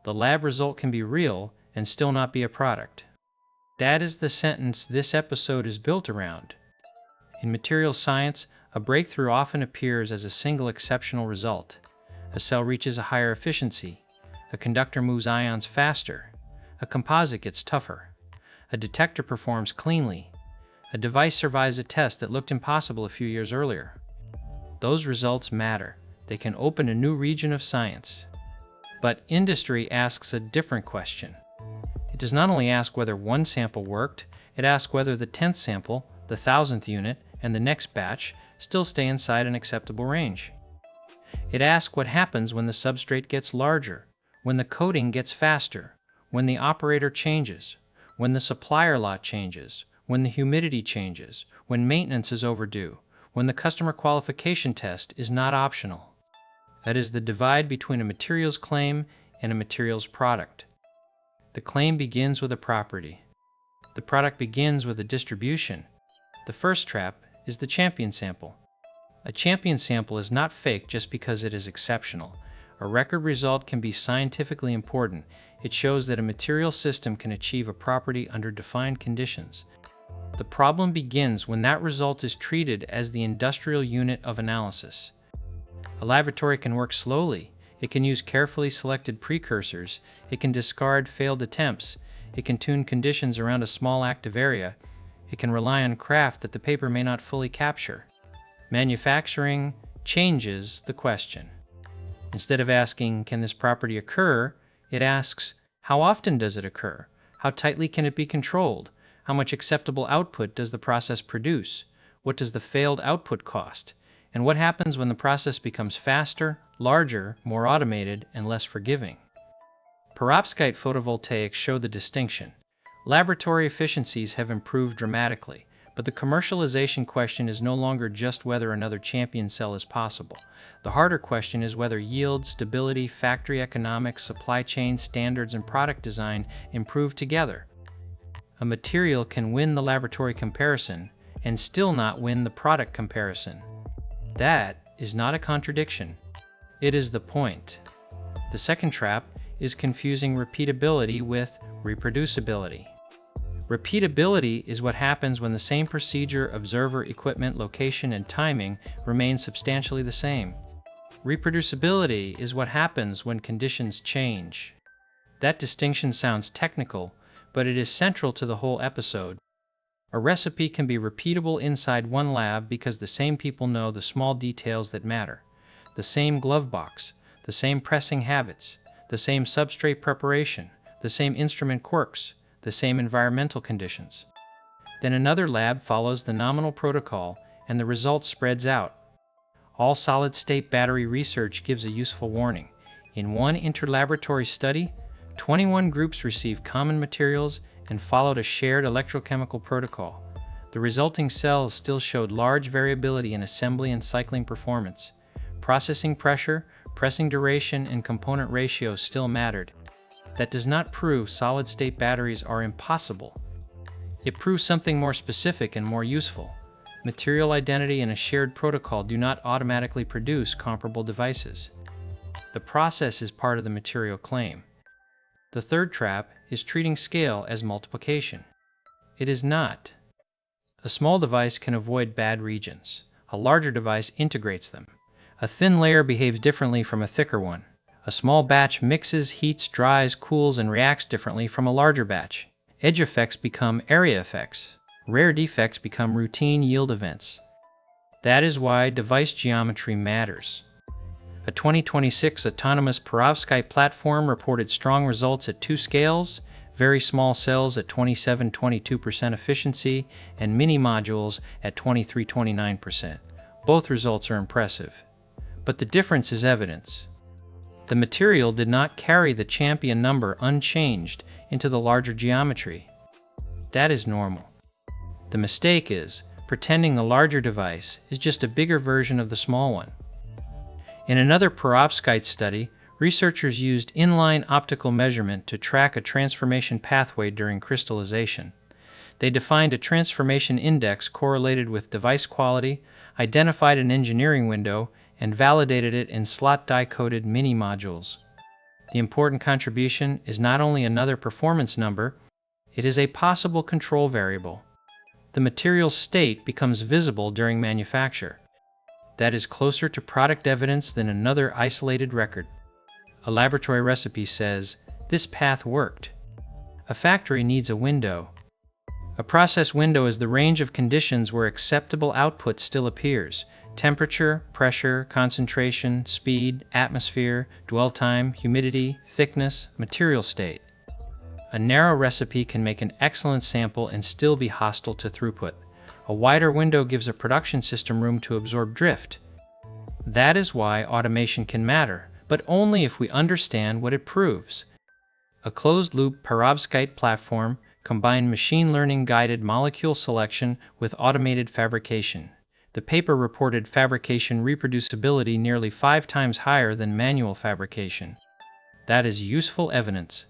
The lab result can be real and still not be a product. That is the sentence this episode is built around. In materials science, a breakthrough often appears as a single exceptional result. A cell reaches a higher efficiency. A conductor moves ions faster. A composite gets tougher. A detector performs cleanly. A device survives a test that looked impossible a few years earlier. Those results matter. They can open a new region of science. But industry asks a different question. It does not only ask whether one sample worked, it asks whether the 10th sample, the 1000th unit, and the next batch still stay inside an acceptable range. It asks what happens when the substrate gets larger, when the coating gets faster, when the operator changes, when the supplier lot changes, when the humidity changes, when maintenance is overdue, when the customer qualification test is not optional. That is the divide between a materials claim and a materials product. The claim begins with a property. The product begins with a distribution. The first trap is the champion sample. A champion sample is not fake just because it is exceptional. A record result can be scientifically important. It shows that a material system can achieve a property under defined conditions. The problem begins when that result is treated as the industrial unit of analysis. A laboratory can work slowly. It can use carefully selected precursors. It can discard failed attempts. It can tune conditions around a small active area. It can rely on craft that the paper may not fully capture. Manufacturing changes the question. Instead of asking, can this property occur, it asks, how often does it occur? How tightly can it be controlled? How much acceptable output does the process produce? What does the failed output cost? And what happens when the process becomes faster, larger, more automated, and less forgiving? Perovskite photovoltaics show the distinction. Laboratory efficiencies have improved dramatically, but the commercialization question is no longer just whether another champion cell is possible. The harder question is whether yield, stability, factory economics, supply chain standards, and product design improve together. A material can win the laboratory comparison and still not win the product comparison. That is not a contradiction. It is the point. The second trap is confusing repeatability with reproducibility. Repeatability is what happens when the same procedure, observer, equipment, location, and timing remain substantially the same. Reproducibility is what happens when conditions change. That distinction sounds technical, but it is central to the whole episode. A recipe can be repeatable inside one lab because the same people know the small details that matter. The same glove box, the same pressing habits, the same substrate preparation, the same instrument quirks, the same environmental conditions. Then another lab follows the nominal protocol and the result spreads out. All solid-state battery research gives a useful warning. In one interlaboratory study, 21 groups received common materials and followed a shared electrochemical protocol. The resulting cells still showed large variability in assembly and cycling performance. Processing pressure, pressing duration, and component ratios still mattered. That does not prove solid-state batteries are impossible. It proves something more specific and more useful. Material identity and a shared protocol do not automatically produce comparable devices. The process is part of the material claim. The third trap is treating scale as multiplication. It is not. A small device can avoid bad regions. A larger device integrates them. A thin layer behaves differently from a thicker one. A small batch mixes, heats, dries, cools, and reacts differently from a larger batch. Edge effects become area effects. Rare defects become routine yield events. That is why device geometry matters. A 2026 autonomous perovskite platform reported strong results at 2 scales, very small cells at 27-22% efficiency, and mini modules at 23-29%. Both results are impressive. But the difference is evidence. The material did not carry the champion number unchanged into the larger geometry. That is normal. The mistake is pretending the larger device is just a bigger version of the small one. In another perovskite study, researchers used inline optical measurement to track a transformation pathway during crystallization. They defined a transformation index correlated with device quality, identified an engineering window, and validated it in slot die-coded mini modules. The important contribution is not only another performance number, it is a possible control variable. The material's state becomes visible during manufacture. That is closer to product evidence than another isolated record. A laboratory recipe says, "This path worked." A factory needs a window. A process window is the range of conditions where acceptable output still appears: temperature, pressure, concentration, speed, atmosphere, dwell time, humidity, thickness, material state. A narrow recipe can make an excellent sample and still be hostile to throughput. A wider window gives a production system room to absorb drift. That is why automation can matter, but only if we understand what it proves. A closed-loop perovskite platform combined machine learning-guided molecule selection with automated fabrication. The paper reported fabrication reproducibility nearly 5 times higher than manual fabrication. That is useful evidence.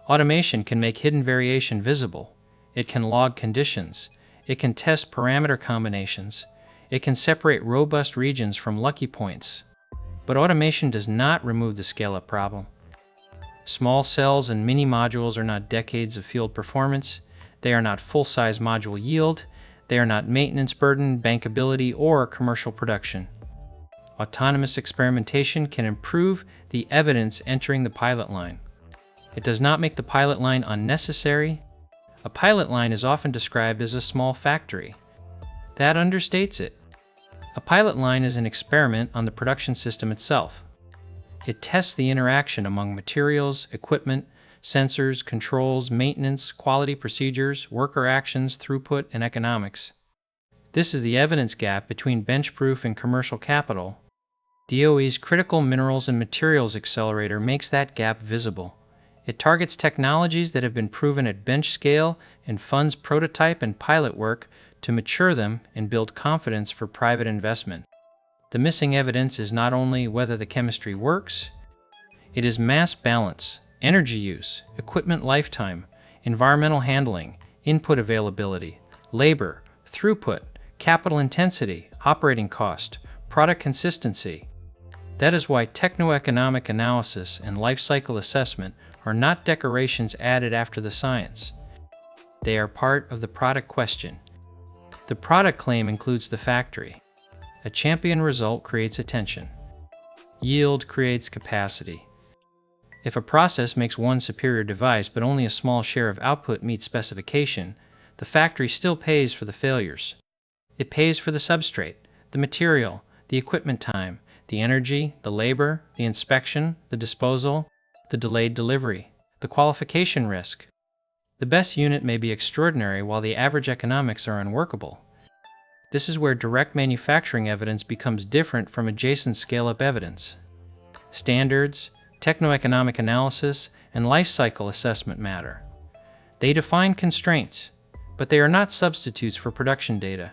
Automation can make hidden variation visible. It can log conditions. It can test parameter combinations. It can separate robust regions from lucky points. But automation does not remove the scale-up problem. Small cells and mini modules are not decades of field performance. They are not full-size module yield. They are not maintenance burden, bankability, or commercial production. Autonomous experimentation can improve the evidence entering the pilot line. It does not make the pilot line unnecessary. A pilot line is often described as a small factory. That understates it. A pilot line is an experiment on the production system itself. It tests the interaction among materials, equipment, sensors, controls, maintenance, quality procedures, worker actions, throughput, and economics. This is the evidence gap between bench-proof and commercial capital. DOE's Critical Minerals and Materials Accelerator makes that gap visible. It targets technologies that have been proven at bench scale and funds prototype and pilot work to mature them and build confidence for private investment. The missing evidence is not only whether the chemistry works, it is mass balance, energy use, equipment lifetime, environmental handling, input availability, labor, throughput, capital intensity, operating cost, product consistency. That is why techno-economic analysis and life cycle assessment are not decorations added after the science. They are part of the product question. The product claim includes the factory. A champion result creates attention. Yield creates capacity. If a process makes one superior device but only a small share of output meets specification, the factory still pays for the failures. It pays for the substrate, the material, the equipment time, the energy, the labor, the inspection, the disposal, the delayed delivery, the qualification risk. The best unit may be extraordinary while the average economics are unworkable. This is where direct manufacturing evidence becomes different from adjacent scale-up evidence. Standards, techno-economic analysis, and life cycle assessment matter. They define constraints, but they are not substitutes for production data.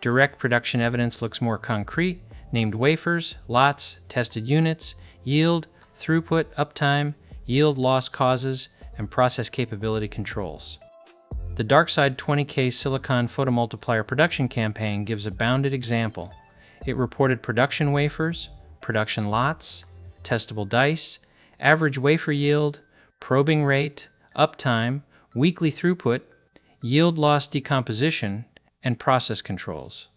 Direct production evidence looks more concrete: named wafers, lots, tested units, yield, throughput, uptime, yield loss causes, and process capability controls. The Darkside 20K silicon photomultiplier production campaign gives a bounded example. It reported production wafers, production lots, testable dice, average wafer yield, probing rate, uptime, weekly throughput, yield loss decomposition, and process controls.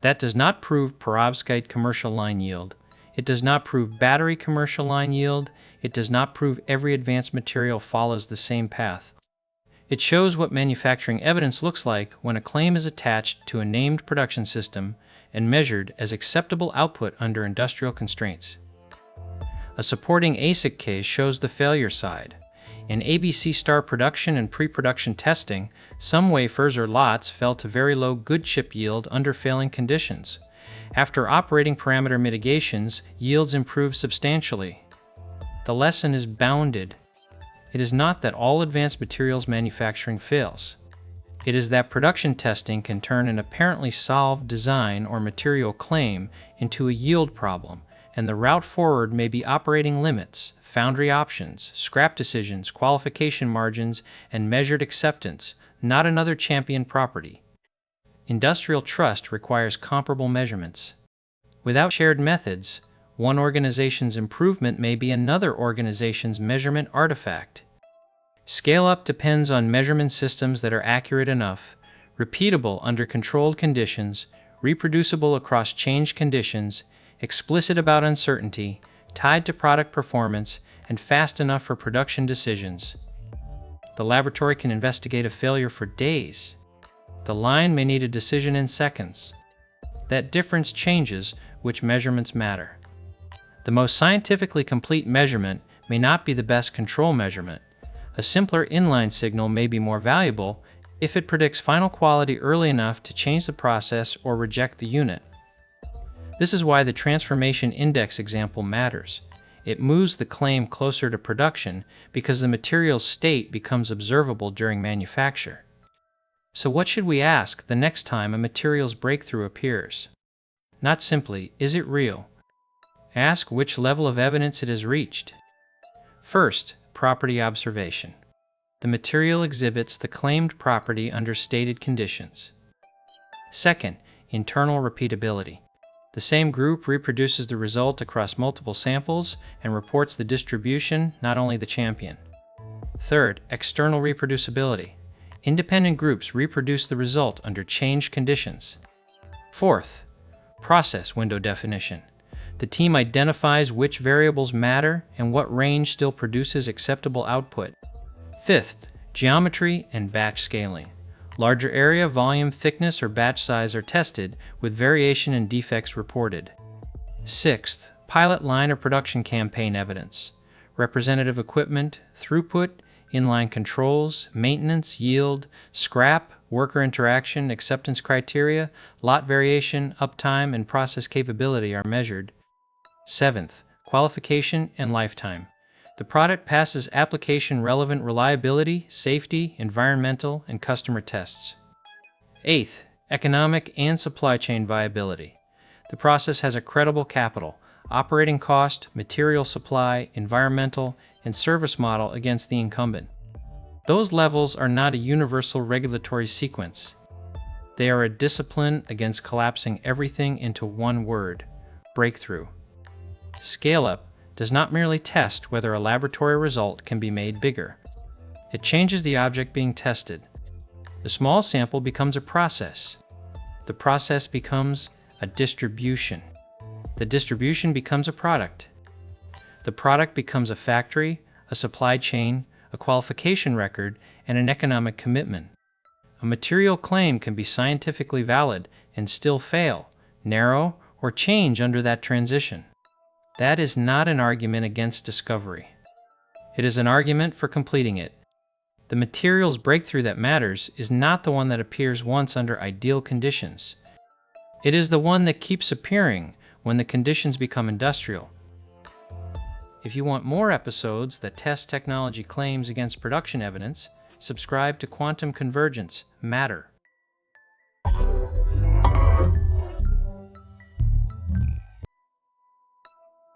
That does not prove perovskite commercial line yield. It does not prove battery commercial line yield. It does not prove every advanced material follows the same path. It shows what manufacturing evidence looks like when a claim is attached to a named production system and measured as acceptable output under industrial constraints. A supporting ASIC case shows the failure side. In ABC star production and pre-production testing, some wafers or lots fell to very low good chip yield under failing conditions. After operating parameter mitigations, yields improved substantially. The lesson is bounded. It is not that all advanced materials manufacturing fails. It is that production testing can turn an apparently solved design or material claim into a yield problem, and the route forward may be operating limits, foundry options, scrap decisions, qualification margins, and measured acceptance, not another champion property. Industrial trust requires comparable measurements. Without shared methods, One organization's improvement may be another organization's measurement artifact. Scale-up depends on measurement systems that are accurate enough, repeatable under controlled conditions, reproducible across changed conditions, explicit about uncertainty, tied to product performance, and fast enough for production decisions. The laboratory can investigate a failure for days. The line may need a decision in seconds. That difference changes which measurements matter. The most scientifically complete measurement may not be the best control measurement. A simpler inline signal may be more valuable if it predicts final quality early enough to change the process or reject the unit. This is why the transformation index example matters. It moves the claim closer to production because the material's state becomes observable during manufacture. So what should we ask the next time a material's breakthrough appears? Not simply, is it real? Ask which level of evidence it has reached. First, property observation. The material exhibits the claimed property under stated conditions. Second, internal repeatability. The same group reproduces the result across multiple samples and reports the distribution, not only the champion. Third, external reproducibility. Independent groups reproduce the result under changed conditions. Fourth, process window definition. The team identifies which variables matter and what range still produces acceptable output. Fifth, geometry and batch scaling. Larger area, volume, thickness, or batch size are tested, with variation and defects reported. Sixth, pilot line or production campaign evidence. Representative equipment, throughput, inline controls, maintenance, yield, scrap, worker interaction, acceptance criteria, lot variation, uptime, and process capability are measured. Seventh, qualification and lifetime. The product passes application-relevant reliability, safety, environmental, and customer tests. Eighth, economic and supply chain viability. The process has a credible capital, operating cost, material supply, environmental, and service model against the incumbent. Those levels are not a universal regulatory sequence. They are a discipline against collapsing everything into one word: breakthrough. Scale-up does not merely test whether a laboratory result can be made bigger. It changes the object being tested. The small sample becomes a process. The process becomes a distribution. The distribution becomes a product. The product becomes a factory, a supply chain, a qualification record, and an economic commitment. A material claim can be scientifically valid and still fail, narrow, or change under that transition. That is not an argument against discovery. It is an argument for completing it. The material's breakthrough that matters is not the one that appears once under ideal conditions. It is the one that keeps appearing when the conditions become industrial. If you want more episodes that test technology claims against production evidence, subscribe to Quantum Convergence Matter.